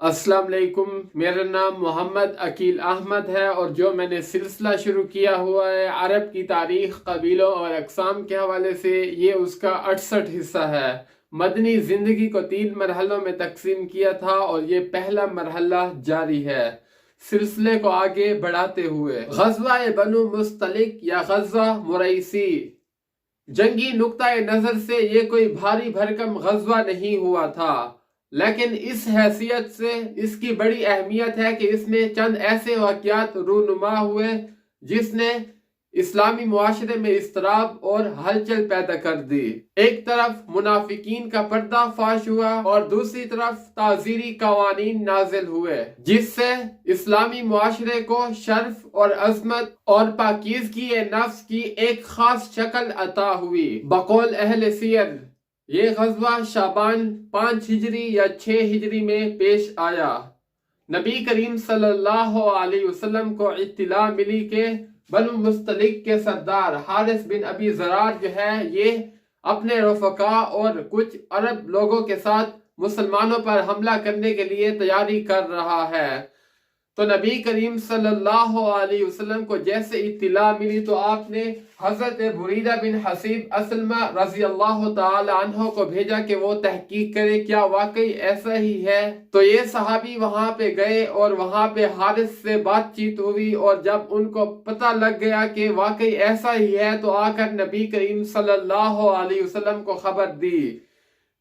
السلام علیکم، میرا نام محمد عقیل احمد ہے اور جو میں نے سلسلہ شروع کیا ہوا ہے عرب کی تاریخ، قبیلوں اور اقسام کے حوالے سے، یہ اس کا 68 حصہ ہے۔ مدنی زندگی کو 3 مرحلوں میں تقسیم کیا تھا اور یہ پہلا مرحلہ جاری ہے۔ سلسلے کو آگے بڑھاتے ہوئے غزوہ بنو مستلق یا غزوہ مریسی، جنگی نقطۂ نظر سے یہ کوئی بھاری بھرکم غزوہ نہیں ہوا تھا، لیکن اس حیثیت سے اس کی بڑی اہمیت ہے کہ اس میں چند ایسے واقعات رونما ہوئے جس نے اسلامی معاشرے میں اضطراب اور ہلچل پیدا کر دی۔ ایک طرف منافقین کا پردہ فاش ہوا اور دوسری طرف تعزیری قوانین نازل ہوئے جس سے اسلامی معاشرے کو شرف اور عظمت اور پاکیزگی نفس کی ایک خاص شکل عطا ہوئی۔ بقول اہل سیر یہ غزوہ شعبان 5 ہجری یا 6 ہجری میں پیش آیا۔ نبی کریم صلی اللہ علیہ وسلم کو اطلاع ملی کہ بنو مستلق کے سردار حارث بن ابی ضرار جو ہے یہ اپنے رفقا اور کچھ عرب لوگوں کے ساتھ مسلمانوں پر حملہ کرنے کے لیے تیاری کر رہا ہے۔ تو نبی کریم صلی اللہ علیہ وسلم کو جیسے اطلاع ملی تو آپ نے حضرت بریدہ بن حصیب اسلمہ رضی اللہ تعالی عنہ کو بھیجا کہ وہ تحقیق کرے کیا واقعی ایسا ہی ہے۔ تو یہ صحابی وہاں پہ گئے اور وہاں پہ حارث سے بات چیت ہوئی، اور جب ان کو پتہ لگ گیا کہ واقعی ایسا ہی ہے تو آ کر نبی کریم صلی اللہ علیہ وسلم کو خبر دی۔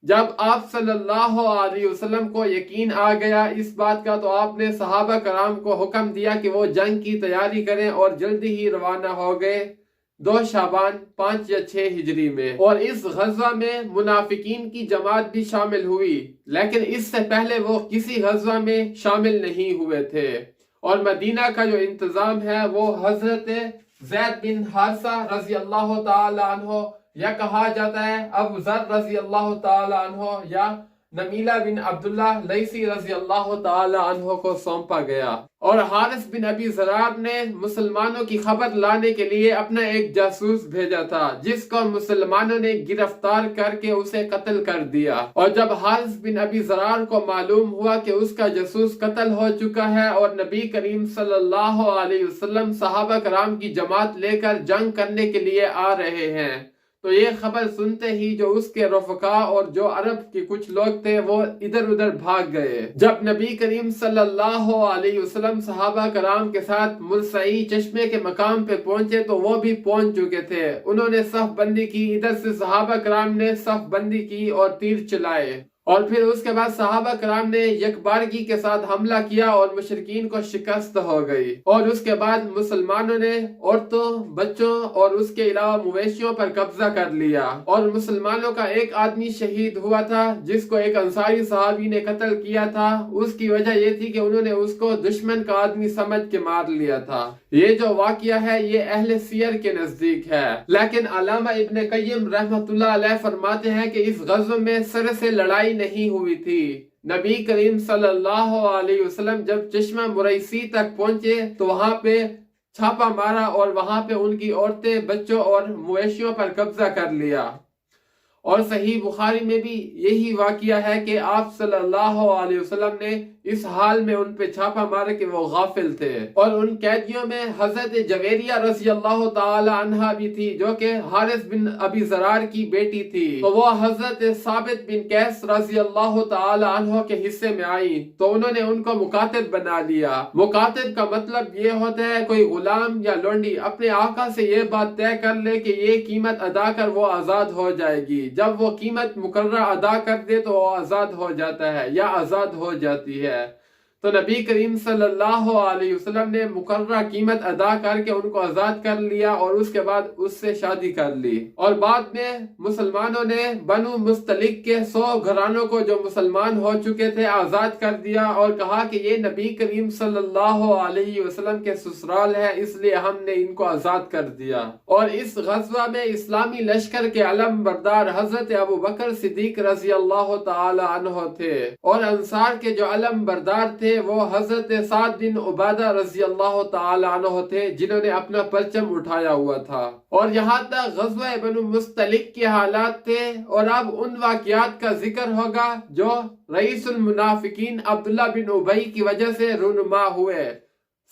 جب آپ صلی اللہ علیہ وسلم کو یقین آ گیا اس بات کا تو آپ نے صحابہ کرام کو حکم دیا کہ وہ جنگ کی تیاری کریں اور جلدی ہی روانہ ہو گئے 2 شعبان 5 یا 6 ہجری میں۔ اور اس غزوہ میں منافقین کی جماعت بھی شامل ہوئی، لیکن اس سے پہلے وہ کسی غزوہ میں شامل نہیں ہوئے تھے۔ اور مدینہ کا جو انتظام ہے وہ حضرت زید بن حارثہ رضی اللہ تعالی عنہ یا کہا جاتا ہے ابو ذر رضی اللہ تعالی عنہ یا نمیلہ بن عبداللہ لیثی رضی اللہ تعالی عنہ کو سونپا گیا۔ اور حارث بن ابی ضرار نے مسلمانوں کی خبر لانے کے لیے اپنا ایک جاسوس بھیجا تھا جس کو مسلمانوں نے گرفتار کر کے اسے قتل کر دیا۔ اور جب حارث بن ابی ضرار کو معلوم ہوا کہ اس کا جاسوس قتل ہو چکا ہے اور نبی کریم صلی اللہ علیہ وسلم صحابہ کرام کی جماعت لے کر جنگ کرنے کے لیے آ رہے ہیں، تو یہ خبر سنتے ہی جو اس کے رفقا اور جو عرب کے کچھ لوگ تھے وہ ادھر ادھر بھاگ گئے۔ جب نبی کریم صلی اللہ علیہ وسلم صحابہ کرام کے ساتھ مرصعی چشمے کے مقام پہ پہنچے تو وہ بھی پہنچ چکے تھے۔ انہوں نے صف بندی کی، ادھر سے صحابہ کرام نے صف بندی کی اور تیر چلائے، اور پھر اس کے بعد صحابہ کرام نے یکبارگی کے ساتھ حملہ کیا اور مشرکین کو شکست ہو گئی۔ اور اس کے بعد مسلمانوں نے عورتوں، بچوں اور اس کے علاوہ مویشیوں پر قبضہ کر لیا، اور مسلمانوں کا ایک آدمی شہید ہوا تھا جس کو ایک انصاری صحابی نے قتل کیا تھا۔ اس کی وجہ یہ تھی کہ انہوں نے اس کو دشمن کا آدمی سمجھ کے مار لیا تھا۔ یہ جو واقعہ ہے یہ اہل سیر کے نزدیک ہے، لیکن علامہ ابن قیم رحمۃ اللہ علیہ فرماتے ہیں کہ اس غزوہ میں سر سے لڑائی نہیں ہوئی تھی۔ نبی کریم صلی اللہ علیہ وسلم جب چشمہ مریسی تک پہنچے تو وہاں پہ چھاپا مارا اور وہاں پہ ان کی عورتیں، بچوں اور مویشیوں پر قبضہ کر لیا۔ اور صحیح بخاری میں بھی یہی واقعہ ہے کہ آپ صلی اللہ علیہ وسلم نے اس حال میں ان پہ چھاپا مارا کہ وہ غافل تھے۔ اور ان قیدیوں میں حضرت جویریہ رضی اللہ تعالی عنہ بھی تھی جو کہ حارث بن ابی ضرار کی بیٹی تھی، تو وہ حضرت ثابت بن قیس رضی اللہ تعالی عنہ کے حصے میں آئی تو انہوں نے ان کو مکاتب بنا لیا۔ مکاتب کا مطلب یہ ہوتا ہے کوئی غلام یا لونڈی اپنے آقا سے یہ بات طے کر لے کہ یہ قیمت ادا کر وہ آزاد ہو جائے گی، جب وہ قیمت مقررہ ادا کر دے تو وہ آزاد ہو جاتا ہے یا آزاد ہو جاتی ہے۔ تو نبی کریم صلی اللہ علیہ وسلم نے مقررہ قیمت ادا کر کے ان کو آزاد کر لیا اور اس کے بعد اس سے شادی کر لی۔ اور بعد میں مسلمانوں نے بنو مستلق کے 100 گھرانوں کو جو مسلمان ہو چکے تھے آزاد کر دیا اور کہا کہ یہ نبی کریم صلی اللہ علیہ وسلم کے سسرال ہے، اس لیے ہم نے ان کو آزاد کر دیا۔ اور اس غزوہ میں اسلامی لشکر کے علم بردار حضرت ابو بکر صدیق رضی اللہ تعالی عنہ تھے، اور انصار کے جو علم بردار تھے تھے وہ حضرت سعد بن عبادہ رضی اللہ تعالی عنہ تھے، جنہوں نے اپنا پرچم اٹھایا ہوا تھا۔ اور یہاں تک غزوہ بنو مستلق کے حالات تھے، اور اب ان واقعات کا ذکر ہوگا جو رئیس المنافقین عبداللہ بن ابی کی وجہ سے رونما ہوئے۔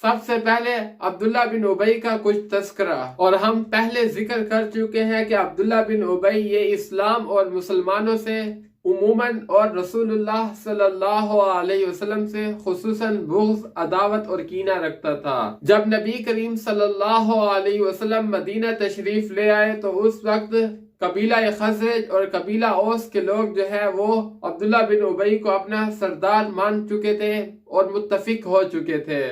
سب سے پہلے عبداللہ بن ابی کا کچھ تذکرہ، اور ہم پہلے ذکر کر چکے ہیں کہ عبداللہ بن ابی یہ اسلام اور مسلمانوں سے عموماً اور رسول اللہ صلی اللہ علیہ وسلم سے خصوصاً بغض، عداوت اور کینہ رکھتا تھا۔ جب نبی کریم صلی اللہ علیہ وسلم مدینہ تشریف لے آئے تو اس وقت قبیلہ خزرج اور قبیلہ اوس کے لوگ جو ہے وہ عبداللہ بن ابی کو اپنا سردار مان چکے تھے اور متفق ہو چکے تھے،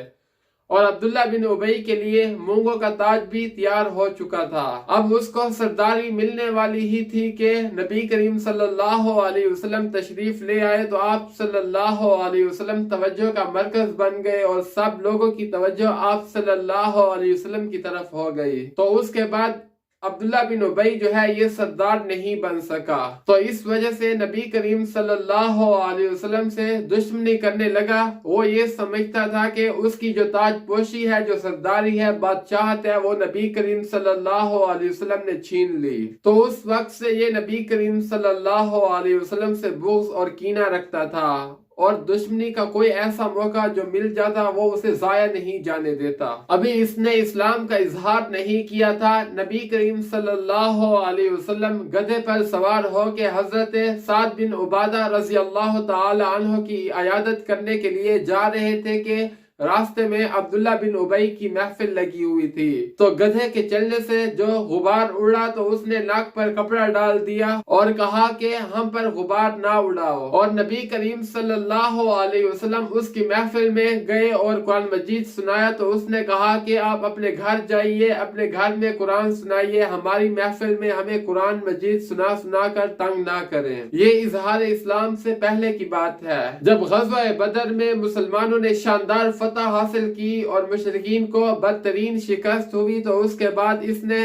اور عبداللہ بن ابی کے لیے مونگوں کا تاج بھی تیار ہو چکا تھا۔ اب اس کو سرداری ملنے والی ہی تھی کہ نبی کریم صلی اللہ علیہ وسلم تشریف لے آئے تو آپ صلی اللہ علیہ وسلم توجہ کا مرکز بن گئے، اور سب لوگوں کی توجہ آپ صلی اللہ علیہ وسلم کی طرف ہو گئی۔ تو اس کے بعد عبداللہ بن ابی جو ہے یہ سردار نہیں بن سکا، تو اس وجہ سے نبی کریم صلی اللہ علیہ وسلم سے دشمنی کرنے لگا۔ وہ یہ سمجھتا تھا کہ اس کی جو تاج پوشی ہے، جو سرداری ہے، بادشاہت ہے، وہ نبی کریم صلی اللہ علیہ وسلم نے چھین لی۔ تو اس وقت سے یہ نبی کریم صلی اللہ علیہ وسلم سے بغض اور کینہ رکھتا تھا، اور دشمنی کا کوئی ایسا موقع جو مل جاتا وہ اسے ضائع نہیں جانے دیتا۔ ابھی اس نے اسلام کا اظہار نہیں کیا تھا، نبی کریم صلی اللہ علیہ وسلم گدھے پر سوار ہو کے حضرت سعد بن عبادہ رضی اللہ تعالی عنہ کی عیادت کرنے کے لیے جا رہے تھے کہ راستے میں عبداللہ بن ابی کی محفل لگی ہوئی تھی۔ تو گدھے کے چلنے سے جو غبار اڑا تو اس نے ناک پر کپڑا ڈال دیا اور کہا کہ ہم پر غبار نہ اڑاؤ، اور نبی کریم صلی اللہ علیہ وسلم اس کی محفل میں گئے اور قرآن مجید سنایا تو اس نے کہا کہ آپ اپنے گھر جائیے، اپنے گھر میں قرآن سنائیے، ہماری محفل میں ہمیں قرآن مجید سنا سنا کر تنگ نہ کریں۔ یہ اظہار اسلام سے پہلے کی بات ہے، جب غزوہ بدر میں مسلمانوں نے شاندار فتح حاصل کی اور مشرکین کو بدترین شکست ہوئی، تو اس کے بعد اس نے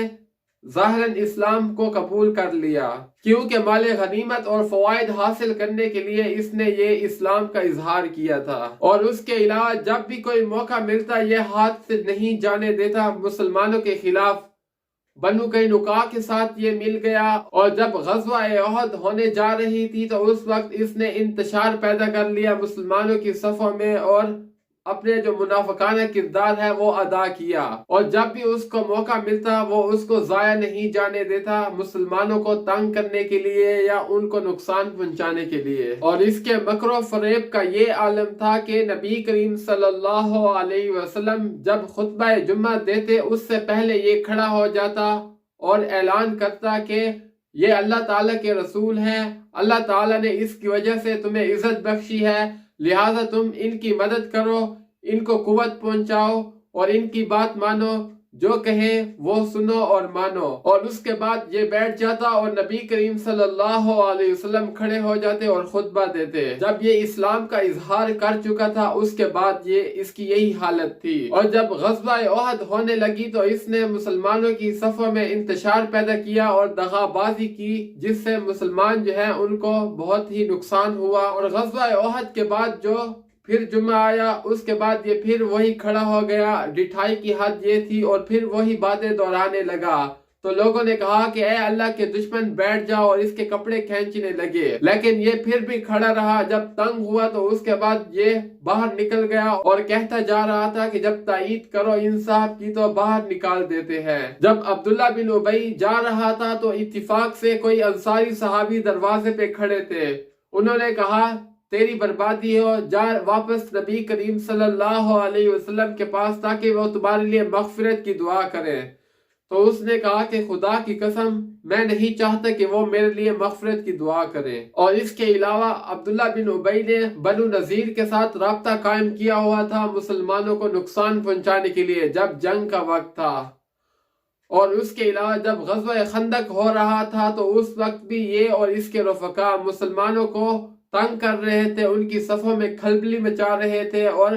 ظاہراً اسلام کو قبول کر لیا، کیونکہ مال غنیمت اور فوائد حاصل کرنے کے لیے اس نے یہ اسلام کا اظہار کیا تھا۔ اور اس کے علاوہ جب بھی کوئی موقع ملتا یہ ہاتھ سے نہیں جانے دیتا مسلمانوں کے خلاف۔ بنو قینقاع کے ساتھ یہ مل گیا، اور جب غزوہ احد ہونے جا رہی تھی تو اس وقت اس نے انتشار پیدا کر لیا مسلمانوں کی صفوں میں، اور اپنے جو منافقانہ کردار ہے وہ ادا کیا، اور جب بھی اس کو موقع ملتا وہ اس کو ضائع نہیں جانے دیتا مسلمانوں کو تنگ کرنے کے لیے یا ان کو نقصان پہنچانے کے لیے۔ اور اس کے مکر و فریب کا یہ عالم تھا کہ نبی کریم صلی اللہ علیہ وسلم جب خطبہ جمعہ دیتے اس سے پہلے یہ کھڑا ہو جاتا اور اعلان کرتا کہ یہ اللہ تعالیٰ کے رسول ہیں، اللہ تعالیٰ نے اس کی وجہ سے تمہیں عزت بخشی ہے، لہذا تم ان کی مدد کرو، ان کو قوت پہنچاؤ اور ان کی بات مانو، جو کہیں وہ سنو اور مانو۔ اور اس کے بعد یہ بیٹھ جاتا اور نبی کریم صلی اللہ علیہ وسلم کھڑے ہو جاتے اور خطبہ دیتے۔ جب یہ اسلام کا اظہار کر چکا تھا اس کے بعد اس کی یہی حالت تھی، اور جب غزوہ احد ہونے لگی تو اس نے مسلمانوں کی صفوں میں انتشار پیدا کیا اور دغا بازی کی، جس سے مسلمان جو ہیں ان کو بہت ہی نقصان ہوا۔ اور غزوہ احد کے بعد جو پھر جمعہ آیا اس کے بعد یہ پھر وہی کھڑا ہو گیا، ڈٹھائی کی حد یہ تھی، اور پھر وہی باتیں دہرانے لگا۔ تو لوگوں نے کہا کہ اے اللہ کے دشمن بیٹھ جاؤ، اور اس کے کپڑے کھینچنے لگے، لیکن یہ پھر بھی کھڑا رہا۔ جب تنگ ہوا تو اس کے بعد یہ باہر نکل گیا اور کہتا جا رہا تھا کہ جب تائید کرو انصاف کی تو باہر نکال دیتے ہیں۔ جب عبداللہ بن ابی جا رہا تھا تو اتفاق سے کوئی انصاری صحابی دروازے پہ کھڑے تھے، انہوں نے کہا تیری بربادی ہو، جا واپس نبی کریم صلی اللہ علیہ وسلم کے پاس تاکہ وہ تمہارے لیے مغفرت کی دعا کریں۔ تو اس نے کہا کہ خدا کی قسم میں نہیں چاہتا کہ وہ میرے لیے مغفرت کی دعا کریں۔ اور اس کے علاوہ عبداللہ بن ابی نے بنو نذیر کے ساتھ رابطہ قائم کیا ہوا تھا مسلمانوں کو نقصان پہنچانے کے لیے جب جنگ کا وقت تھا۔ اور اس کے علاوہ جب غزوہ خندق ہو رہا تھا تو اس وقت بھی یہ اور اس کے رفقا مسلمانوں کو تنگ کر رہے تھے، ان کی صفوں میں کھلبلی مچا رہے تھے اور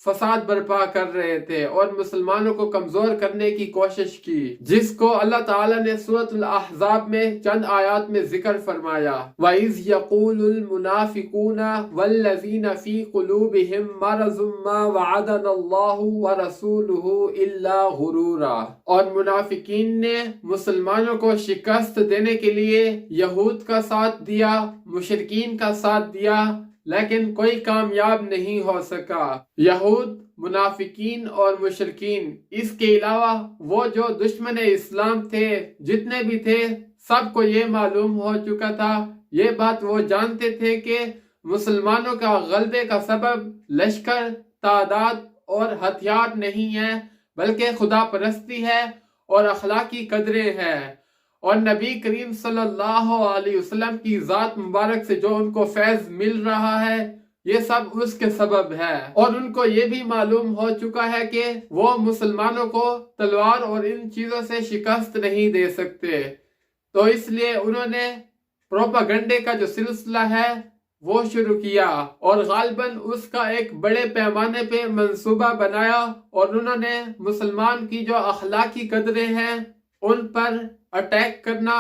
فساد برپا کر رہے تھے اور مسلمانوں کو کمزور کرنے کی کوشش کی، جس کو اللہ تعالیٰ نے سورۃ الاحزاب میں چند آیات میں ذکر فرمایا۔ وَإِذْ يَقُولُ الْمُنَافِقُونَ وَالَّذِينَ فِي قُلُوبِهِم مَّرَضٌ مَّا وَعَدَنَا اللَّهُ وَرَسُولُهُ إِلَّا غُرُورًا، اور منافقین نے مسلمانوں کو شکست دینے کے لیے یہود کا ساتھ دیا، مشرکین کا ساتھ دیا، لیکن کوئی کامیاب نہیں ہو سکا۔ یہود، منافقین اور مشرکین، اس کے علاوہ وہ جو دشمن اسلام تھے، جتنے بھی تھے، سب کو یہ معلوم ہو چکا تھا، یہ بات وہ جانتے تھے کہ مسلمانوں کا غلبے کا سبب لشکر، تعداد اور ہتھیار نہیں ہے، بلکہ خدا پرستی ہے اور اخلاقی قدریں ہیں، اور نبی کریم صلی اللہ علیہ وسلم کی ذات مبارک سے جو ان کو فیض مل رہا ہے، یہ سب اس کے سبب ہے۔ اور ان کو یہ بھی معلوم ہو چکا ہے کہ وہ مسلمانوں کو تلوار اور ان چیزوں سے شکست نہیں دے سکتے، تو اس لیے انہوں نے پروپیگنڈے کا جو سلسلہ ہے وہ شروع کیا، اور غالباً اس کا ایک بڑے پیمانے پہ منصوبہ بنایا، اور انہوں نے مسلمان کی جو اخلاقی قدریں ہیں ان پر اٹیک کرنا،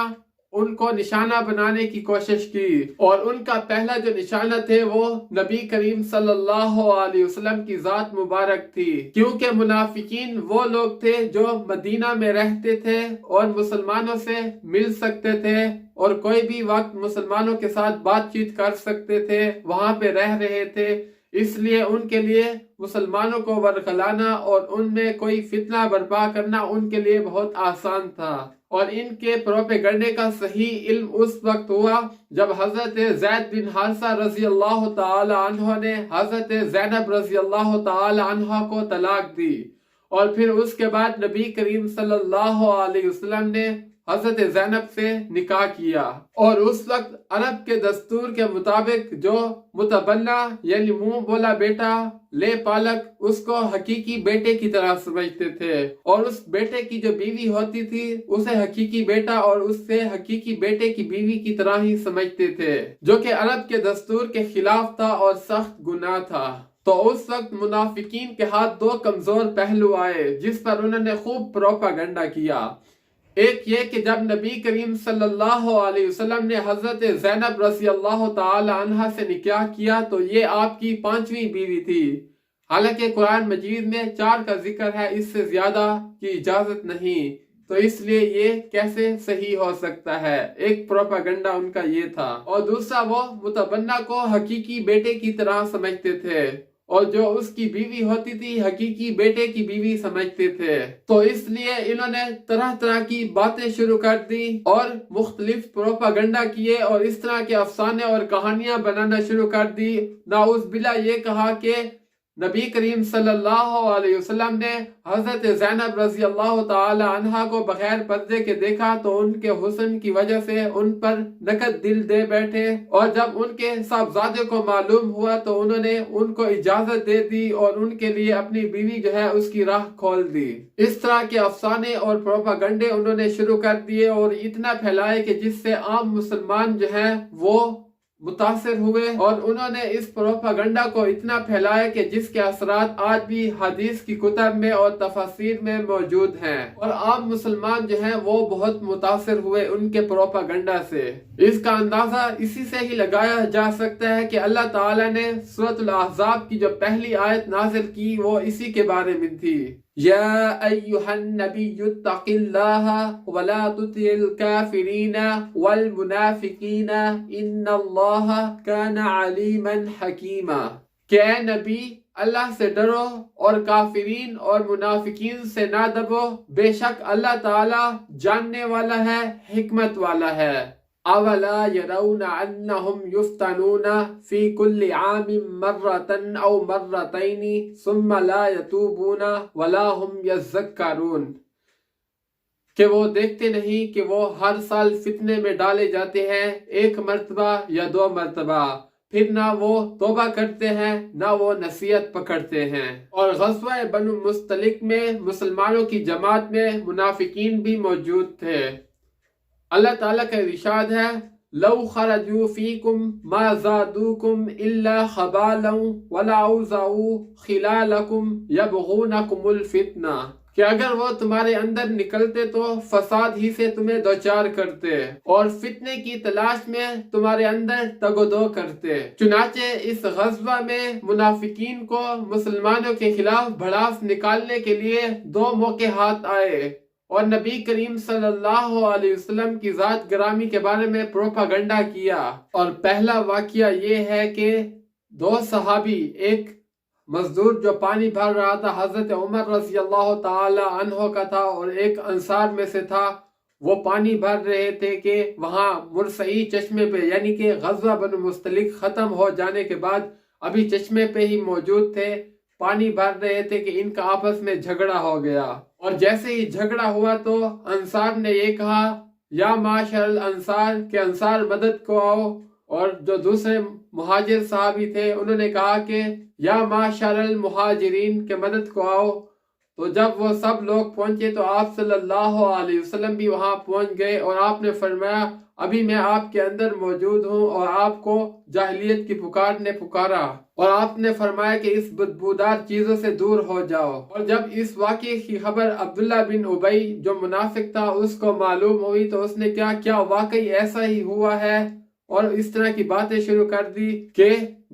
ان کو نشانہ بنانے کی کوشش کی، اور ان کا پہلا جو نشانہ تھے وہ نبی کریم صلی اللہ علیہ وسلم کی ذات مبارک تھی، کیونکہ منافقین وہ لوگ تھے جو مدینہ میں رہتے تھے اور مسلمانوں سے مل سکتے تھے، اور کوئی بھی وقت مسلمانوں کے ساتھ بات چیت کر سکتے تھے، وہاں پہ رہ رہے تھے، اس لیے ان کے لیے مسلمانوں کو ورغلانا اور ان میں کوئی فتنہ برپا کرنا ان کے لیے بہت آسان تھا۔ اور ان کے پروپیگنڈے کا صحیح علم اس وقت ہوا جب حضرت زید بن حارثہ رضی اللہ تعالی عنہ نے حضرت زینب رضی اللہ تعالی عنہ کو طلاق دی، اور پھر اس کے بعد نبی کریم صلی اللہ علیہ وسلم نے حضرت زینب سے نکاح کیا، اور اس وقت عرب کے دستور کے مطابق جو متبنہ یعنی منہ بولا بیٹا لے پالک اس کو حقیقی بیٹے کی طرح سمجھتے تھے، اور اس بیٹے کی جو بیوی ہوتی تھی اسے حقیقی بیٹا اور اس سے حقیقی بیٹے کی بیوی کی طرح ہی سمجھتے تھے، جو کہ عرب کے دستور کے خلاف تھا اور سخت گناہ تھا۔ تو اس وقت منافقین کے ہاتھ دو کمزور پہلو آئے جس پر انہوں نے خوب پروپیگنڈا کیا۔ ایک یہ کہ جب نبی کریم صلی اللہ علیہ وسلم نے حضرت زینب رضی اللہ تعالی عنہ سے نکاح کیا تو یہ آپ کی 5ویں بیوی تھی، حالانکہ قرآن مجید میں 4 کا ذکر ہے، اس سے زیادہ کی اجازت نہیں، تو اس لیے یہ کیسے صحیح ہو سکتا ہے؟ ایک پروپیگنڈا ان کا یہ تھا، اور دوسرا وہ متبنہ کو حقیقی بیٹے کی طرح سمجھتے تھے، اور جو اس کی بیوی ہوتی تھی حقیقی بیٹے کی بیوی سمجھتے تھے، تو اس لیے انہوں نے طرح طرح کی باتیں شروع کر دی اور مختلف پروپیگنڈا کیے، اور اس طرح کے افسانے اور کہانیاں بنانا شروع کر دی۔ نعوذ باللہ یہ کہا کہ نبی کریم صلی اللہ علیہ وسلم نے حضرت زینب رضی اللہ تعالی عنہ کو بغیر پردے کے دیکھا تو ان کے حسن کی وجہ سے ان پر نکد دل دے بیٹھے، اور جب ان کے صاحبزادے کو معلوم ہوا تو انہوں نے ان کو اجازت دے دی اور ان کے لیے اپنی بیوی جو ہے اس کی راہ کھول دی۔ اس طرح کے افسانے اور پروپیگنڈے انہوں نے شروع کر دیے اور اتنا پھیلائے کہ جس سے عام مسلمان جو ہیں وہ متاثر ہوئے، اور انہوں نے اس پروپیگنڈا کو اتنا پھیلایا کہ جس کے اثرات آج بھی حدیث کی کتب میں اور تفاسیر میں موجود ہیں، اور عام مسلمان جو ہیں وہ بہت متاثر ہوئے ان کے پروپیگنڈا سے۔ اس کا اندازہ اسی سے ہی لگایا جا سکتا ہے کہ اللہ تعالیٰ نے سورۃ الاحزاب کی جو پہلی آیت نازل کی وہ اسی کے بارے میں تھی، یا ایہا النبی اتق اللہ ولا تطع الکافرین والمنافقین ان اللہ کان علیما حکیما، کہ اے نبی اللہ سے ڈرو اور کافرین اور منافقین سے نہ دبو، بے شک اللہ تعالی جاننے والا ہے، حکمت والا ہے۔ اولا يرون انهم يفتنون في كل عام مرة او مرتين ثم لا يتوبون ولا هم يذكرون، کہ وہ دیکھتے نہیں کہ وہ ہر سال فتنے میں ڈالے جاتے ہیں، 1 مرتبہ یا 2 مرتبہ، پھر نہ وہ توبہ کرتے ہیں نہ وہ نصیحت پکڑتے ہیں۔ اور غزوہ بنو مستلق میں مسلمانوں کی جماعت میں منافقین بھی موجود تھے۔ اللہ تعالیٰ کا ارشاد ہے لو خرجوا فیکم ما زادوکم الا خبالا ولعوزعوا خلالکم یبغونکم الفتنہ، کہ اگر وہ تمہارے اندر نکلتے تو فساد ہی سے تمہیں دوچار کرتے اور فتنے کی تلاش میں تمہارے اندر تگ و دو کرتے۔ چنانچہ اس غزوہ میں منافقین کو مسلمانوں کے خلاف بھڑاس نکالنے کے لیے دو موقع ہاتھ آئے اور نبی کریم صلی اللہ علیہ وسلم کی ذات گرامی کے بارے میں پروپاگنڈا کیا۔ اور پہلا واقعہ یہ ہے کہ دو صحابی، ایک مزدور جو پانی بھر رہا تھا حضرت عمر رضی اللہ تعالی عنہ کا تھا، اور ایک انصار میں سے تھا، وہ پانی بھر رہے تھے کہ وہاں مرصعی چشمے پہ، یعنی کہ غزوہ بنو مستلق ختم ہو جانے کے بعد ابھی چشمے پہ ہی موجود تھے، پانی بھر رہے تھے کہ ان کا آپس میں جھگڑا ہو گیا۔ اور جیسے ہی جھگڑا ہوا تو انصار نے یہ کہا یا معاشر الانصار، کہ انصار مدد کو آؤ، اور جو دوسرے مہاجر صحابی تھے انہوں نے کہا کہ یا معاشر المہاجرین، کہ مدد کو آؤ۔ تو جب وہ سب لوگ پہنچے تو آپ صلی اللہ علیہ وسلم بھی وہاں پہنچ گئے، اور آپ نے فرمایا ابھی میں آپ کے اندر موجود ہوں، اور آپ کو جاہلیت کی پکار نے پکارا، اور آپ نے فرمایا کہ اس بدبودار چیزوں سے دور ہو جاؤ۔ اور جب اس واقعے کی خبر عبداللہ بن ابی جو منافق تھا اس کو معلوم ہوئی تو اس نے کیا واقعی ایسا ہی ہوا ہے، اور اس طرح کی باتیں شروع کر دی کہ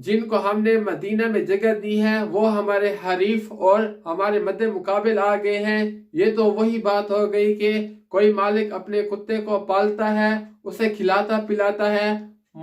جن کو ہم نے مدینہ میں جگہ دی ہے وہ ہمارے حریف اور ہمارے مد مقابل آ گئے ہیں۔ یہ تو وہی بات ہو گئی کہ کوئی مالک اپنے کتے کو پالتا ہے، اسے کھلاتا پلاتا ہے،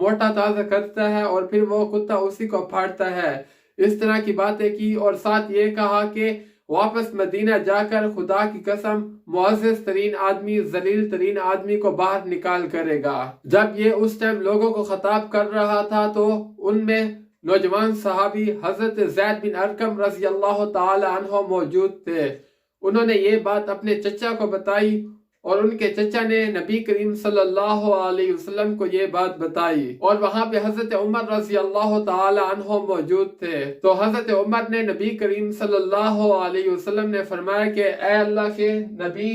موٹا تازہ کرتا ہے، اور پھر وہ کتا اسی کو پھاڑتا ہے۔ اس طرح کی باتیں کی، اور ساتھ یہ کہا کہ واپس مدینہ جا کر خدا کی قسم معزز ترین آدمی، ذلیل ترین آدمی کو باہر نکال کرے گا۔ جب یہ اس ٹائم لوگوں کو خطاب کر رہا تھا تو ان میں نوجوان صحابی حضرت زید بن ارقم رضی اللہ تعالی عنہ موجود تھے۔ انہوں نے یہ بات اپنے چچا کو بتائی، اور ان کے چچا نے نبی کریم صلی اللہ علیہ وسلم کو یہ بات بتائی، اور وہاں پہ حضرت عمر رضی اللہ تعالی عنہ موجود تھے۔ تو حضرت عمر نے نبی کریم صلی اللہ علیہ وسلم نے فرمایا کہ اے اللہ کے نبی،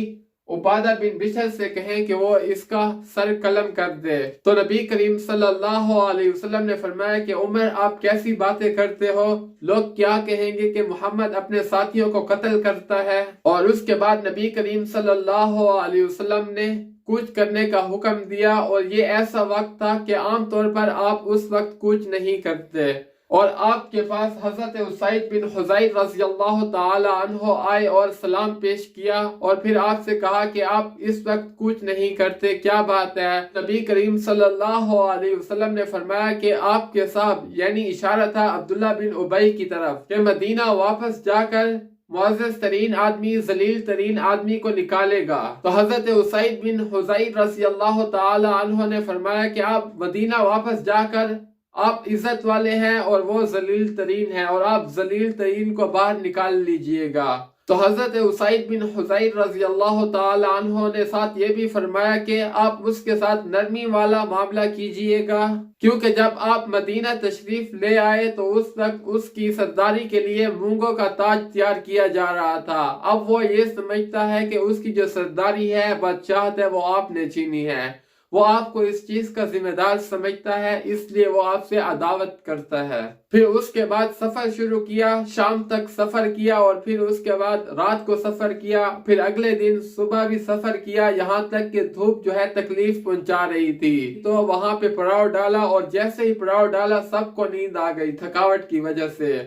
عبادہ بن بشر سے کہیں کہ وہ اس کا سر قلم کر دے۔ تو نبی کریم صلی اللہ علیہ وسلم نے فرمایا کہ عمر آپ کیسی باتیں کرتے ہو، لوگ کیا کہیں گے کہ محمد اپنے ساتھیوں کو قتل کرتا ہے۔ اور اس کے بعد نبی کریم صلی اللہ علیہ وسلم نے کوچ کرنے کا حکم دیا، اور یہ ایسا وقت تھا کہ عام طور پر آپ اس وقت کوچ نہیں کرتے، اور آپ کے پاس حضرت اسید بن حضیر رضی اللہ تعالی عنہ آئے اور سلام پیش کیا، اور پھر آپ سے کہا کہ آپ اس وقت کوچ نہیں کرتے، کیا بات ہے؟ نبی کریم صلی اللہ علیہ وسلم نے فرمایا کہ آپ کے صاحب، یعنی اشارہ تھا عبداللہ بن ابی کی طرف، کہ مدینہ واپس جا کر معزز ترین آدمی، ذلیل ترین آدمی کو نکالے گا۔ تو حضرت اسید بن حضیر رضی اللہ تعالی عنہ نے فرمایا کہ آپ مدینہ واپس جا کر آپ عزت والے ہیں اور وہ ذلیل ترین ہیں، اور آپ ذلیل ترین کو باہر نکال لیجئے گا۔ تو حضرت اسید بن حضیر رضی اللہ تعالی عنہ نے ساتھ یہ بھی فرمایا کہ آپ اس کے ساتھ نرمی والا معاملہ کیجئے گا، کیونکہ جب آپ مدینہ تشریف لے آئے تو اس وقت اس کی سرداری کے لیے مونگوں کا تاج تیار کیا جا رہا تھا۔ اب وہ یہ سمجھتا ہے کہ اس کی جو سرداری ہے، بادشاہت ہے، وہ آپ نے چھینی ہے، وہ آپ کو اس چیز کا ذمہ دار سمجھتا ہے، اس لیے وہ آپ سے عداوت کرتا ہے۔ پھر اس کے بعد سفر شروع کیا، شام تک سفر کیا، اور پھر اس کے بعد رات کو سفر کیا، پھر اگلے دن صبح بھی سفر کیا، یہاں تک کہ دھوپ جو ہے تکلیف پہنچا رہی تھی۔ تو وہاں پہ پڑاؤ ڈالا، اور جیسے ہی پڑاؤ ڈالا سب کو نیند آ گئی تھکاوٹ کی وجہ سے۔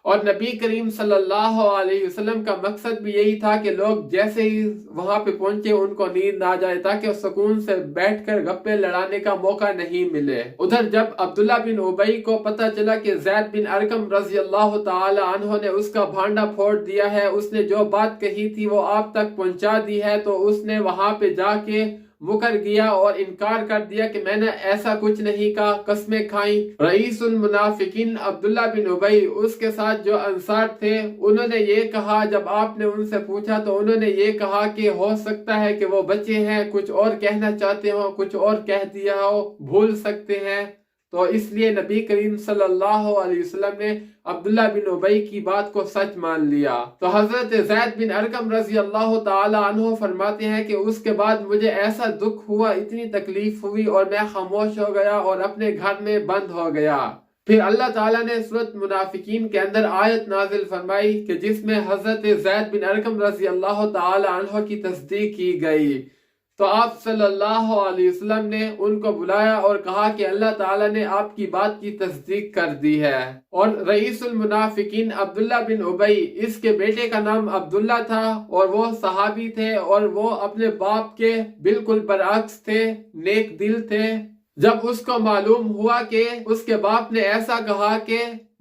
اور نبی کریم صلی اللہ علیہ وسلم کا مقصد بھی یہی تھا کہ لوگ جیسے ہی وہاں پہ پہنچے ان کو نیند آ جائے، تاکہ سکون سے بیٹھ کر گپے لڑانے کا موقع نہیں ملے۔ ادھر جب عبداللہ بن ابی کو پتہ چلا کہ زید بن ارقم رضی اللہ تعالی عنہ نے اس کا بھانڈا پھوڑ دیا ہے، اس نے جو بات کہی تھی وہ آپ تک پہنچا دی ہے، تو اس نے وہاں پہ جا کے مکر گیا اور انکار کر دیا کہ میں نے ایسا کچھ نہیں کہا، قسمیں کھائیں۔ رئیس المنافقین عبداللہ بن ابی، اس کے ساتھ جو انصار تھے، انہوں نے یہ کہا، جب آپ نے ان سے پوچھا تو انہوں نے یہ کہا کہ ہو سکتا ہے کہ وہ بچے ہیں، کچھ اور کہنا چاہتے ہو، کچھ اور کہہ دیا ہو، بھول سکتے ہیں۔ تو اس لیے نبی کریم صلی اللہ علیہ وسلم نے عبداللہ بن ابی کی بات کو سچ مان لیا۔ تو حضرت زید بن ارقم رضی اللہ تعالی عنہ فرماتے ہیں کہ اس کے بعد مجھے ایسا دکھ ہوا، اتنی تکلیف ہوئی اور میں خاموش ہو گیا اور اپنے گھر میں بند ہو گیا۔ پھر اللہ تعالیٰ نے سورۃ منافقین کے اندر آیت نازل فرمائی کہ جس میں حضرت زید بن ارقم رضی اللہ تعالی عنہ کی تصدیق کی گئی۔ تو آپ صلی اللہ علیہ وسلم نے ان کو بلایا اور کہا کہ اللہ تعالیٰ نے آپ کی بات کی تصدیق کر دی ہے۔ اور رئیس المنافقین عبداللہ بن ابی، اس کے بیٹے کا نام عبداللہ تھا اور وہ صحابی تھے اور وہ اپنے باپ کے بالکل برعکس تھے، نیک دل تھے۔ جب اس کو معلوم ہوا کہ اس کے باپ نے ایسا کہا کہ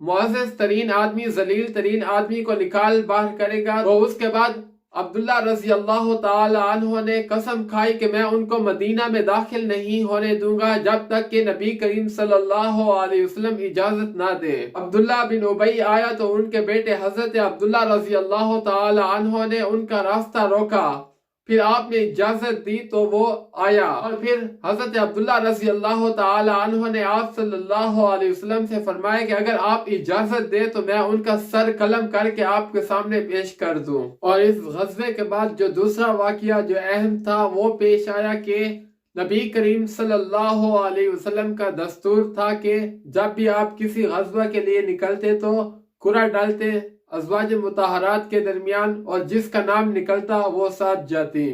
معزز ترین آدمی ذلیل ترین آدمی کو نکال باہر کرے گا، تو اس کے بعد عبداللہ رضی اللہ تعالی عنہ نے قسم کھائی کہ میں ان کو مدینہ میں داخل نہیں ہونے دوں گا جب تک کہ نبی کریم صلی اللہ علیہ وسلم اجازت نہ دے۔ عبداللہ بن ابی آیا تو ان کے بیٹے حضرت عبداللہ رضی اللہ تعالی عنہ نے ان کا راستہ روکا، پھر آپ نے اجازت دی تو وہ آیا، اور پھر حضرت عبداللہ رضی اللہ تعالی عنہ نے آپ صلی اللہ علیہ وسلم سے فرمایا کہ اگر آپ اجازت دے تو میں ان کا سر قلم کر کے آپ کے سامنے پیش کر دوں۔ اور اس غزوے کے بعد جو دوسرا واقعہ جو اہم تھا وہ پیش آیا کہ نبی کریم صلی اللہ علیہ وسلم کا دستور تھا کہ جب بھی آپ کسی غزوہ کے لیے نکلتے تو قرعہ ڈالتے ازواج مطہرات کے درمیان، اور جس کا نام نکلتا وہ ساتھ جاتی۔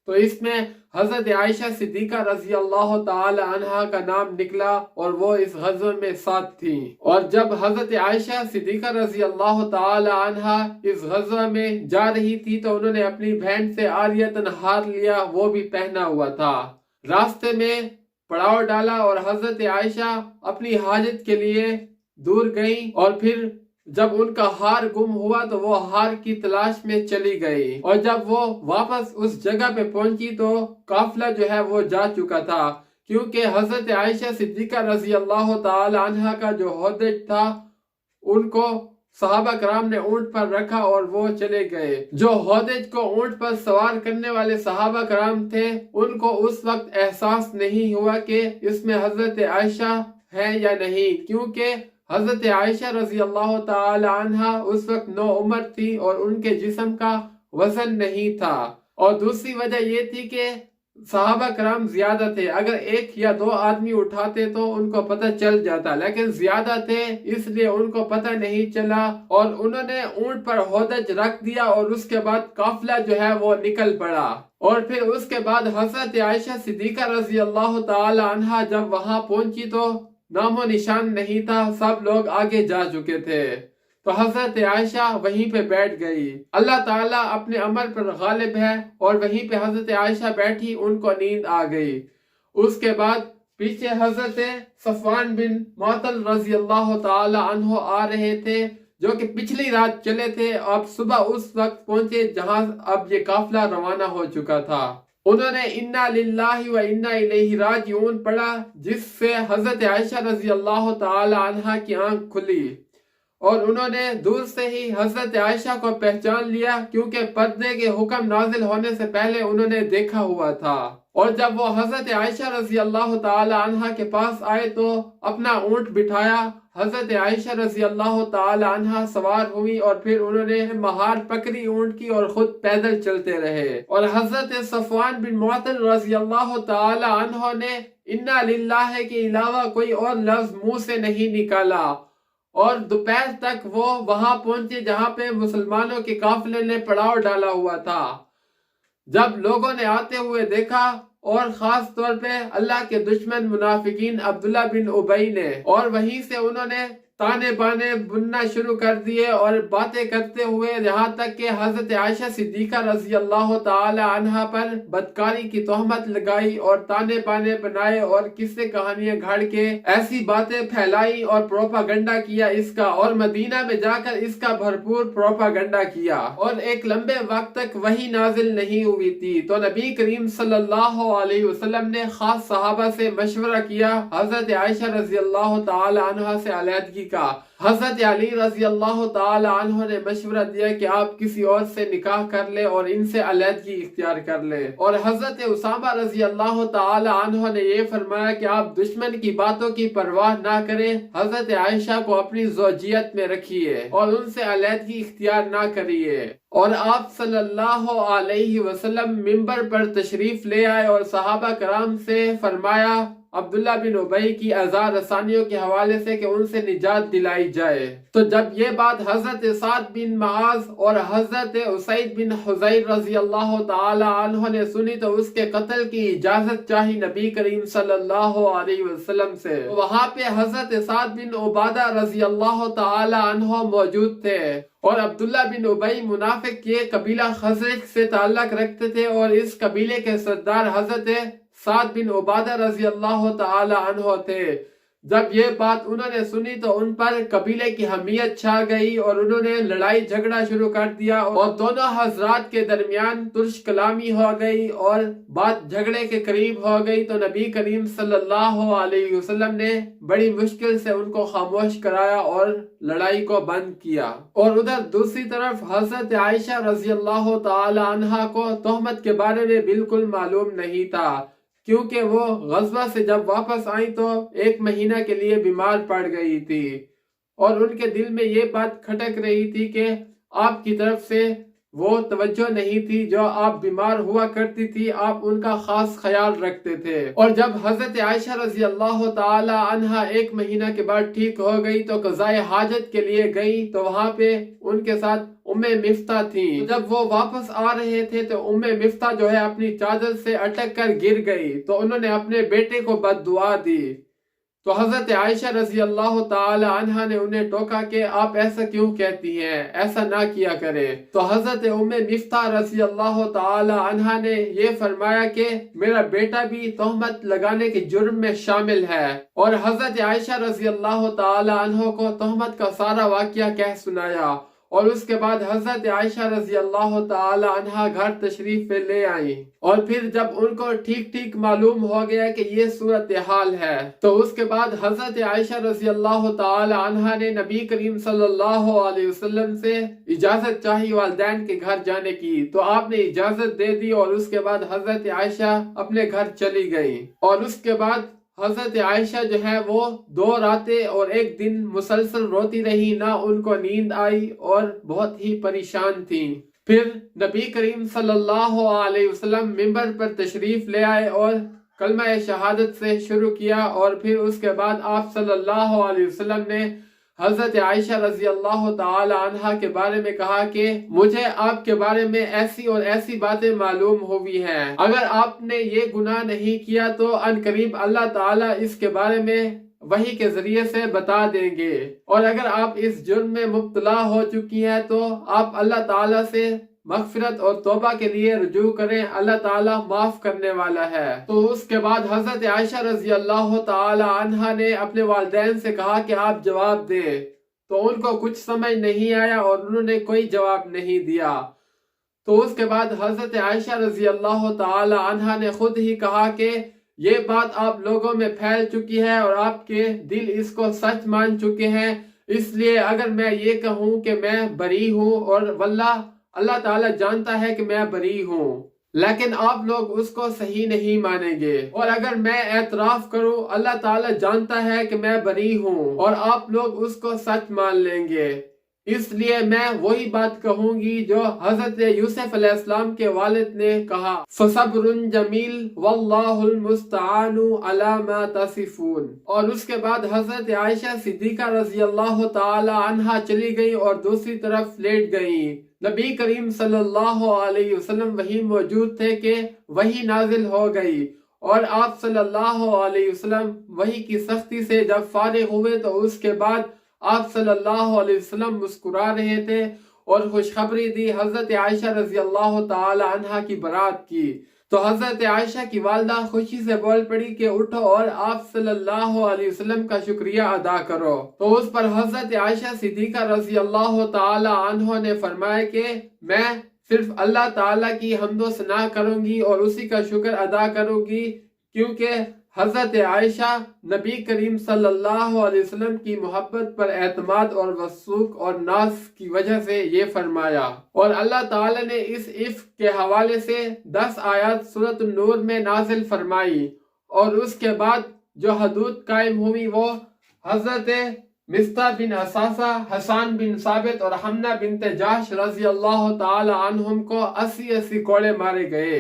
تو اس میں حضرت عائشہ صدیقہ رضی اللہ تعالی عنہا کا نام نکلا اور وہ اس غزوے میں ساتھ تھیں۔ اور جب حضرت عائشہ صدیقہ رضی اللہ تعالی عنہا اس غزوے میں جا رہی تھی تو انہوں نے اپنی بہن سے عاریۃ ہار لیا، وہ بھی پہنا ہوا تھا۔ راستے میں پڑاؤ ڈالا اور حضرت عائشہ اپنی حاجت کے لیے دور گئیں، اور پھر جب ان کا ہار گم ہوا تو وہ ہار کی تلاش میں چلی گئی، اور جب وہ واپس اس جگہ پہ پہنچی تو قافلہ جو ہے وہ جا چکا تھا، کیونکہ حضرت عائشہ صدیقہ رضی اللہ تعالی عنہا کا جو ہودج تھا ان کو صحابہ کرام نے اونٹ پر رکھا اور وہ چلے گئے۔ جو ہودج کو اونٹ پر سوار کرنے والے صحابہ کرام تھے ان کو اس وقت احساس نہیں ہوا کہ اس میں حضرت عائشہ ہے یا نہیں، کیونکہ حضرت عائشہ رضی اللہ تعالی عنہا اس وقت نوعمر تھی اور ان کے جسم کا وزن نہیں تھا، اور دوسری وجہ یہ تھی کہ صحابہ کرام زیادہ تھے، اگر ایک یا دو آدمی اٹھاتے تو ان کو پتہ چل جاتا، لیکن زیادہ تھے اس لیے ان کو پتہ نہیں چلا، اور انہوں نے اونٹ پر ہودج رکھ دیا اور اس کے بعد قافلہ جو ہے وہ نکل پڑا۔ اور پھر اس کے بعد حضرت عائشہ صدیقہ رضی اللہ تعالی عنہا جب وہاں پہنچی تو نام و نشان نہیں تھا، سب لوگ آگے جا چکے تھے، تو حضرت عائشہ وہیں پہ بیٹھ گئی۔ اللہ تعالیٰ اپنے امر پر غالب ہے، اور وہیں پہ حضرت عائشہ بیٹھی، ان کو نیند آ گئی۔ اس کے بعد پیچھے حضرت صفوان بن معطل رضی اللہ تعالی عنہ آ رہے تھے، جو کہ پچھلی رات چلے تھے، اب صبح اس وقت پہنچے جہاں اب یہ قافلہ روانہ ہو چکا تھا۔ انہوں نے انا للہ و انا الیہ راجعون پڑھا، جس سے حضرت عائشہ رضی اللہ تعالی عنہا کی آنکھ کھلی، اور انہوں نے دور سے ہی حضرت عائشہ کو پہچان لیا، کیونکہ پردے کے حکم نازل ہونے سے پہلے انہوں نے دیکھا ہوا تھا۔ اور جب وہ حضرت عائشہ رضی اللہ تعالی عنہا کے پاس آئے تو اپنا اونٹ بٹھایا، حضرت عائشہ رضی اللہ تعالی عنہا سوار ہوئی، اور پھر انہوں نے مہار پکڑی اونٹ کی اور خود پیدل چلتے رہے، اور حضرت صفوان بن معطل رضی اللہ تعالی عنہ نے انا للہ کے علاوہ کوئی اور لفظ منہ سے نہیں نکالا، اور دوپہر تک وہ وہاں پہنچے جہاں پہ مسلمانوں کے قافلے نے پڑاؤ ڈالا ہوا تھا۔ جب لوگوں نے آتے ہوئے دیکھا، اور خاص طور پہ اللہ کے دشمن منافقین عبداللہ بن ابی نے، اور وہیں سے انہوں نے تانے بانے بننا شروع کر دیے اور باتیں کرتے ہوئے یہاں تک کہ حضرت عائشہ صدیقہ رضی اللہ تعالی عنہا پر بدکاری کی تہمت لگائی اور تانے بانے بنائے اور قصے کہانیاں گھڑ کے ایسی باتیں پھیلائی اور پروپاگنڈا کیا اس کا، اور مدینہ میں جا کر اس کا بھرپور پروپاگنڈا کیا، اور ایک لمبے وقت تک وہی نازل نہیں ہوئی تھی۔ تو نبی کریم صلی اللہ علیہ وسلم نے خاص صحابہ سے مشورہ کیا، حضرت عائشہ رضی اللہ تعالی عنہا سے علیحدگی کا۔ حضرت علی رضی اللہ تعالی عنہ نے مشورہ دیا کہ آپ کسی اور سے نکاح کر لیں اور ان سے علیحدگی اختیار کر لیں، اور حضرت اسامہ رضی اللہ تعالی عنہ نے یہ فرمایا کہ آپ دشمن کی باتوں کی پرواہ نہ کریں، حضرت عائشہ کو اپنی زوجیت میں رکھیے اور ان سے علیحدگی اختیار نہ کریے۔ اور آپ صلی اللہ علیہ وسلم منبر پر تشریف لے آئے اور صحابہ کرام سے فرمایا عبداللہ بن ابی کی اذار رسانیوں کے حوالے سے کہ ان سے نجات دلائی جائے۔ تو جب یہ بات حضرت سعد بن معاذ اور حضرت اسید بن حضیر رضی اللہ تعالی عنہ نے سنی تو اس کے قتل کی اجازت چاہی نبی کریم صلی اللہ علیہ وسلم سے۔ وہاں پہ حضرت سعد بن عبادہ رضی اللہ تعالی عنہ موجود تھے، اور عبداللہ بن ابی منافق یہ قبیلہ خزرج سے تعلق رکھتے تھے، اور اس قبیلے کے سردار حضرت سعد بن عبادہ رضی اللہ تعالی عنہ تھے۔ جب یہ بات انہوں نے سنی تو ان پر قبیلے کی حمیت چھا گئی اور انہوں نے لڑائی جھگڑا شروع کر دیا، اور دونوں حضرات کے درمیان ترش کلامی ہو گئی اور بات جھگڑے کے قریب ہو گئی۔ تو نبی کریم صلی اللہ علیہ وسلم نے بڑی مشکل سے ان کو خاموش کرایا اور لڑائی کو بند کیا۔ اور ادھر دوسری طرف حضرت عائشہ رضی اللہ تعالی عنہا کو تہمت کے بارے میں بالکل معلوم نہیں تھا، کیونکہ وہ غزوہ سے جب واپس آئیں تو 1 مہینہ کے لیے بیمار پڑ گئی تھی، اور ان کے دل میں یہ بات کھٹک رہی تھی کہ آپ کی طرف سے وہ توجہ نہیں تھی جو آپ بیمار ہوا کرتی تھی، آپ ان کا خاص خیال رکھتے تھے۔ اور جب حضرت عائشہ رضی اللہ تعالی عنہا 1 مہینہ کے بعد ٹھیک ہو گئی تو قضائے حاجت کے لیے گئی، تو وہاں پہ ان کے ساتھ مفتاح تھیں۔ جب وہ واپس آ رہے تھے تو مفتاح جو ہے اپنی چادر سے اٹک کر گر گئی، تو انہوں نے اپنے بیٹے کو بد دعا دی۔ تو حضرت عائشہ رضی اللہ تعالی عنہا نے انہیں ٹوکا کہ آپ ایسا کیوں کہتی ہیں، ایسا نہ کیا کریں۔ تو حضرت مفتاح رضی اللہ تعالی عنہا نے یہ فرمایا کہ میرا بیٹا بھی تہمت لگانے کے جرم میں شامل ہے، اور حضرت عائشہ رضی اللہ تعالی عنہ کو تہمت کا سارا واقعہ کہہ سنایا، اور اس کے بعد حضرت عائشہ رضی اللہ تعالی عنہا گھر تشریف لے آئیں، اور پھر جب ان کو ٹھیک معلوم ہو گیا کہ یہ صورتحال ہے تو اس کے بعد حضرت عائشہ رضی اللہ تعالی عنہا نے نبی کریم صلی اللہ علیہ وسلم سے اجازت چاہی والدین کے گھر جانے کی، تو آپ نے اجازت دے دی، اور اس کے بعد حضرت عائشہ اپنے گھر چلی گئیں۔ اور اس کے بعد حضرت عائشہ جو ہے وہ 2 راتیں اور 1 دن مسلسل روتی رہی، نہ ان کو نیند آئی اور بہت ہی پریشان تھیں۔ پھر نبی کریم صلی اللہ علیہ وسلم منبر پر تشریف لے آئے اور کلمہ شہادت سے شروع کیا، اور پھر اس کے بعد آپ صلی اللہ علیہ وسلم نے حضرت عائشہ رضی اللہ تعالی عنہا کے بارے میں کہا کہ مجھے آپ کے بارے میں ایسی اور ایسی باتیں معلوم ہوئی ہیں، اگر آپ نے یہ گناہ نہیں کیا تو ان قریب اللہ تعالی اس کے بارے میں وحی کے ذریعے سے بتا دیں گے، اور اگر آپ اس جرم میں مبتلا ہو چکی ہیں تو آپ اللہ تعالی سے مغفرت اور توبہ کے لیے رجوع کریں، اللہ تعالیٰ معاف کرنے والا ہے۔ تو اس کے بعد حضرت عائشہ رضی اللہ تعالی عنہا نے اپنے والدین سے کہا کہ آپ جواب دیں، تو ان کو کچھ سمجھ نہیں آیا اور انہوں نے کوئی جواب نہیں دیا۔ تو اس کے بعد حضرت عائشہ رضی اللہ تعالی عنہا نے خود ہی کہا کہ یہ بات آپ لوگوں میں پھیل چکی ہے اور آپ کے دل اس کو سچ مان چکے ہیں، اس لیے اگر میں یہ کہوں کہ میں بری ہوں، اور واللہ اللہ تعالیٰ جانتا ہے کہ میں بری ہوں، لیکن آپ لوگ اس کو صحیح نہیں مانیں گے، اور اگر میں اعتراف کروں اللہ تعالیٰ جانتا ہے کہ میں بری ہوں، اور آپ لوگ اس کو سچ مان لیں گے، اس لیے میں وہی بات کہوں گی جو حضرت یوسف علیہ السلام کے والد نے کہا، فَصَبْرٌ جَمِيلٌ وَاللَّهُ الْمُسْتَعَانُ عَلَى مَا تَصِفُونَ۔ اور اس کے بعد حضرت عائشہ صدیقہ رضی اللہ تعالی عنہا چلی گئی اور دوسری طرف لیٹ گئیں۔ نبی کریم صلی اللہ علیہ وسلم وہی موجود تھے کہ وہی نازل ہو گئی، اور آپ صلی اللہ علیہ وسلم وہی کی سختی سے جب فارغ ہوئے تو اس کے بعد آپ صلی اللہ علیہ وسلم مسکرا رہے تھے اور خوشخبری دی حضرت عائشہ رضی اللہ تعالی عنہا کی برات کی۔ تو حضرت عائشہ کی والدہ خوشی سے بول پڑی کہ اٹھو اور آپ صلی اللہ علیہ وسلم کا شکریہ ادا کرو۔ تو اس پر حضرت عائشہ صدیقہ رضی اللہ تعالی عنہ نے فرمایا کہ میں صرف اللہ تعالیٰ کی حمد و ثنا کروں گی اور اسی کا شکر ادا کروں گی، کیونکہ حضرت عائشہ نبی کریم صلی اللہ علیہ وسلم کی محبت پر اعتماد اور وثوق اور ناز کی وجہ سے یہ فرمایا، اور اللہ تعالی نے اس عفق کے حوالے سے 10 آیات سورۃ النور میں نازل فرمائی، اور اس کے بعد جو حدود قائم ہوئی وہ حضرت مصطح بن اساسہ، حسان بن ثابت اور حمنہ بنت جحش رضی اللہ تعالی عنہم کو 80 کوڑے مارے گئے،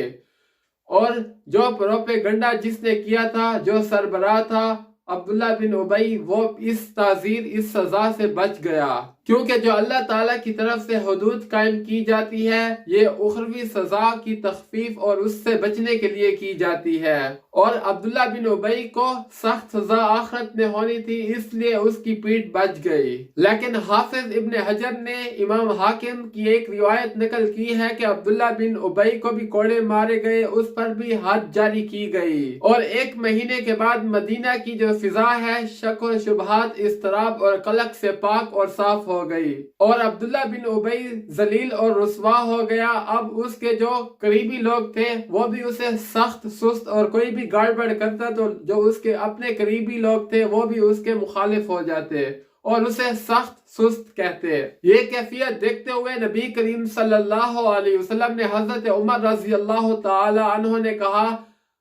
اور جو پروپیگنڈا جس نے کیا تھا، جو سربراہ تھا عبداللہ بن ابی، وہ اس تعزیر، اس سزا سے بچ گیا، کیونکہ جو اللہ تعالیٰ کی طرف سے حدود قائم کی جاتی ہے یہ اخروی سزا کی تخفیف اور اس سے بچنے کے لیے کی جاتی ہے، اور عبداللہ بن ابی کو سخت سزا آخرت میں ہونی تھی، اس لیے اس کی پیٹھ بچ گئی۔ لیکن حافظ ابن حجر نے امام حاکم کی ایک روایت نقل کی ہے کہ عبداللہ بن ابی کو بھی کوڑے مارے گئے، اس پر بھی حد جاری کی گئی، اور 1 مہینے کے بعد مدینہ کی جو فضا ہے شک و شبہات، اضطراب اور قلق سے پاک اور صاف ہو گئی، اور عبداللہ بن ابی ذلیل اور رسوا ہو گیا۔ اب اس کے جو قریبی لوگ تھے وہ بھی اسے سخت سست، اور کوئی بھی گڑبڑ کرتا تو جو اس کے اپنے قریبی لوگ تھے وہ بھی اس کے مخالف ہو جاتے اور اسے سخت سست کہتے۔ یہ کیفیت دیکھتے ہوئے نبی کریم صلی اللہ علیہ وسلم نے حضرت عمر رضی اللہ تعالی عنہ نے کہا،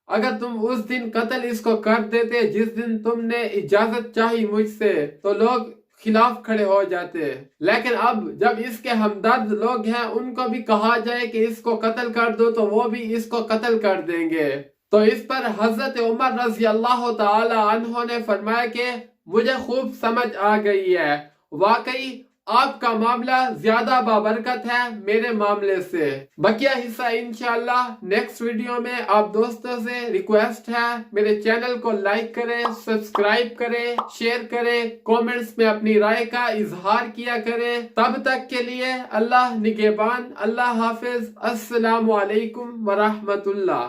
اگر تم اس دن قتل اس کو کر دیتے جس دن تم نے اجازت چاہی مجھ سے، تو لوگ خلاف کھڑے ہو جاتے، لیکن اب جب اس کے ہمدرد لوگ ہیں ان کو بھی کہا جائے کہ اس کو قتل کر دو تو وہ بھی اس کو قتل کر دیں گے۔ تو اس پر حضرت عمر رضی اللہ تعالی عنہ نے فرمایا کہ مجھے خوب سمجھ آ گئی ہے، واقعی آپ کا معاملہ زیادہ بابرکت ہے میرے معاملے سے۔ بقیہ حصہ انشاءاللہ نیکسٹ ویڈیو میں۔ آپ دوستوں سے ریکویسٹ ہے میرے چینل کو لائک کریں، سبسکرائب کریں، شیئر کریں، کومنٹس میں اپنی رائے کا اظہار کیا کریں۔ تب تک کے لیے اللہ نگہبان، اللہ حافظ، السلام علیکم ورحمۃ اللہ۔